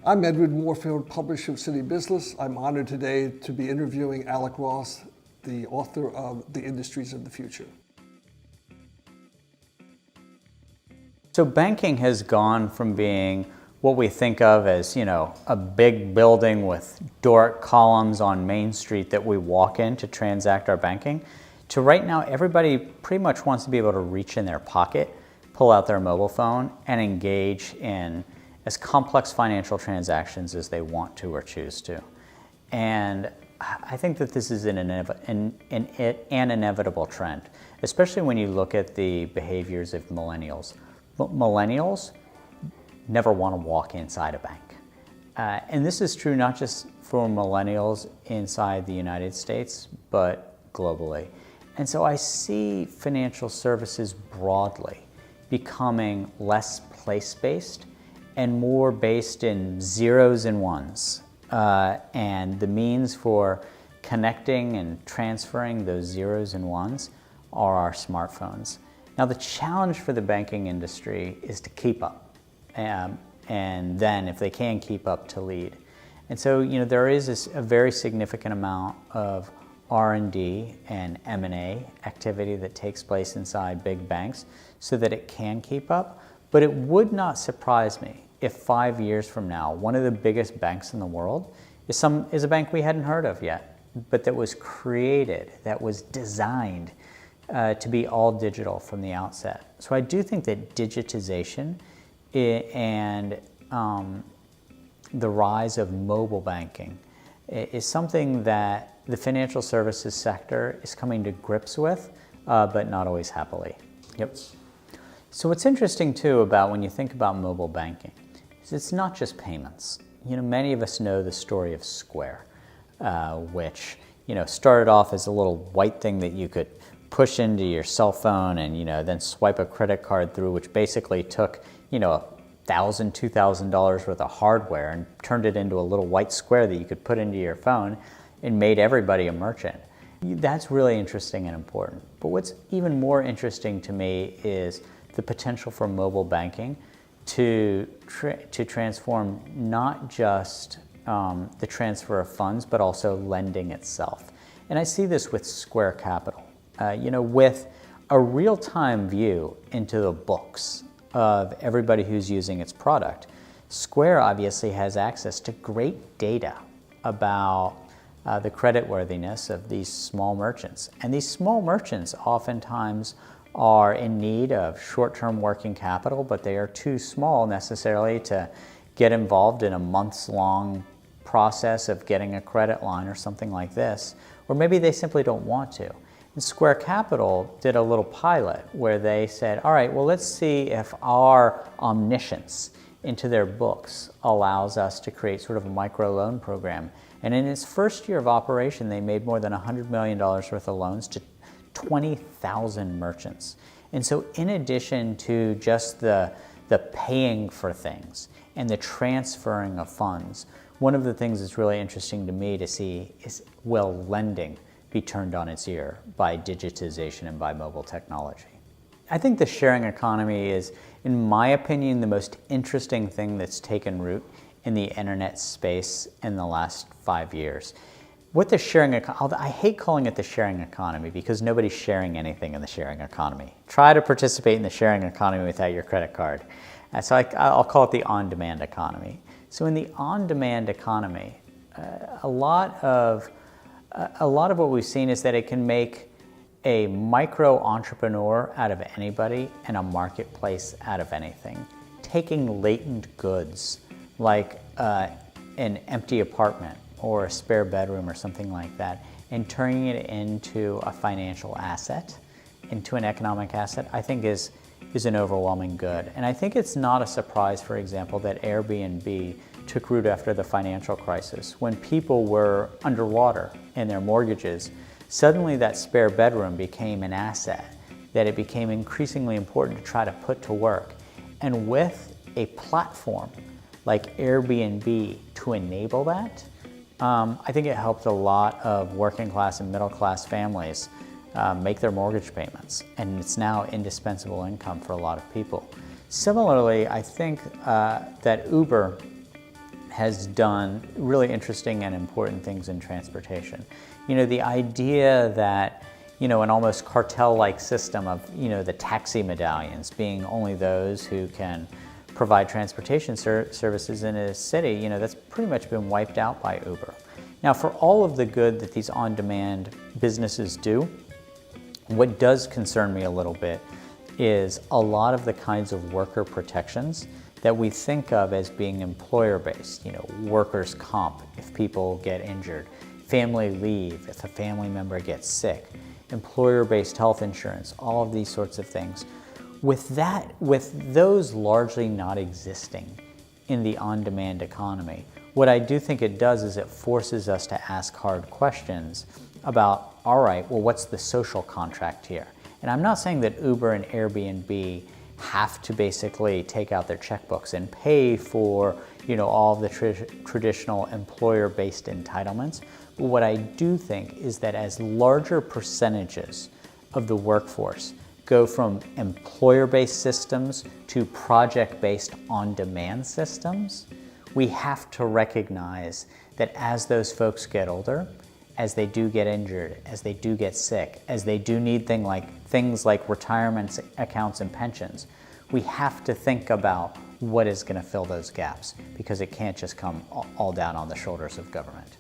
I'm Edward Moorfield, publisher of CityBizList. I'm honored today to be interviewing Alec, the author of The Industries of the Future. So banking has gone from being what we think of as, a big building with Doric columns on Main Street that we walk in to transact our banking, to right now everybody pretty much wants to be able to reach in their pocket, pull out their mobile phone, and engage in as complex financial transactions as they want to or choose to. And I think that this is an inevitable trend, especially when you look at the behaviors of millennials. But millennials never want to walk inside a bank. And this is true not just for millennials inside the United States, but globally. And so I see financial services broadly becoming less place-based and more based in zeros and ones. And the means for connecting and transferring those zeros and ones are our smartphones. Now the challenge for the banking industry is to keep up, and then if they can keep up, to lead. And so there is a very significant amount of R&D and M&A activity that takes place inside big banks so that it can keep up. But it would not surprise me if 5 years from now, one of the biggest banks in the world is a bank we hadn't heard of yet, but that was created, that was designed to be all digital from the outset. So I do think that digitization and the rise of mobile banking is something that the financial services sector is coming to grips with, but not always happily. Yep. So what's interesting too about when you think about mobile banking is it's not just payments. Many of us know the story of Square, which started off as a little white thing that you could push into your cell phone and then swipe a credit card through, which basically took $1,000, $2,000 worth of hardware and turned it into a little white square that you could put into your phone and made everybody a merchant. That's really interesting and important. But what's even more interesting to me is the potential for mobile banking to transform not just the transfer of funds, but also lending itself. And I see this with Square Capital, with a real-time view into the books of everybody who's using its product. Square obviously has access to great data about the creditworthiness of these small merchants. And these small merchants oftentimes are in need of short-term working capital, but they are too small necessarily to get involved in a months-long process of getting a credit line or something like this, or maybe they simply don't want to. And Square Capital did a little pilot where they said, all right, well, let's see if our omniscience into their books allows us to create sort of a microloan program. And in its first year of operation, they made more than $100 million worth of loans to 20,000 merchants. And so in addition to just the paying for things and the transferring of funds, one of the things that's really interesting to me to see is, will lending be turned on its ear by digitization and by mobile technology? I think the sharing economy is, in my opinion, the most interesting thing that's taken root in the internet space in the last 5 years. What the sharing economy, I hate calling it the sharing economy because nobody's sharing anything in the sharing economy. Try to participate in the sharing economy without your credit card. So I'll call it the on-demand economy. So in the on-demand economy, a lot of what we've seen is that it can make a micro entrepreneur out of anybody and a marketplace out of anything. Taking latent goods like an empty apartment or a spare bedroom or something like that, and turning it into a financial asset, into an economic asset, I think is an overwhelming good. And I think it's not a surprise, for example, that Airbnb took root after the financial crisis. When people were underwater in their mortgages, suddenly that spare bedroom became an asset that it became increasingly important to try to put to work. And with a platform like Airbnb to enable that, I think it helped a lot of working class and middle class families make their mortgage payments, and it's now indispensable income for a lot of people. Similarly, I think that Uber has done really interesting and important things in transportation. The idea that, an almost cartel-like system of, the taxi medallions being only those who can provide transportation services in a city, that's pretty much been wiped out by Uber. Now, for all of the good that these on-demand businesses do, what does concern me a little bit is a lot of the kinds of worker protections that we think of as being employer-based, workers' comp if people get injured, family leave if a family member gets sick, employer-based health insurance, all of these sorts of things. With those largely not existing in the on-demand economy, what I do think it does is it forces us to ask hard questions about, all right, well, what's the social contract here? And I'm not saying that Uber and Airbnb have to basically take out their checkbooks and pay for, all of the traditional employer-based entitlements. But what I do think is that as larger percentages of the workforce go from employer-based systems to project-based on-demand systems, we have to recognize that as those folks get older, as they do get injured, as they do get sick, as they do need things like retirement accounts and pensions, we have to think about what is going to fill those gaps, because it can't just come all down on the shoulders of government.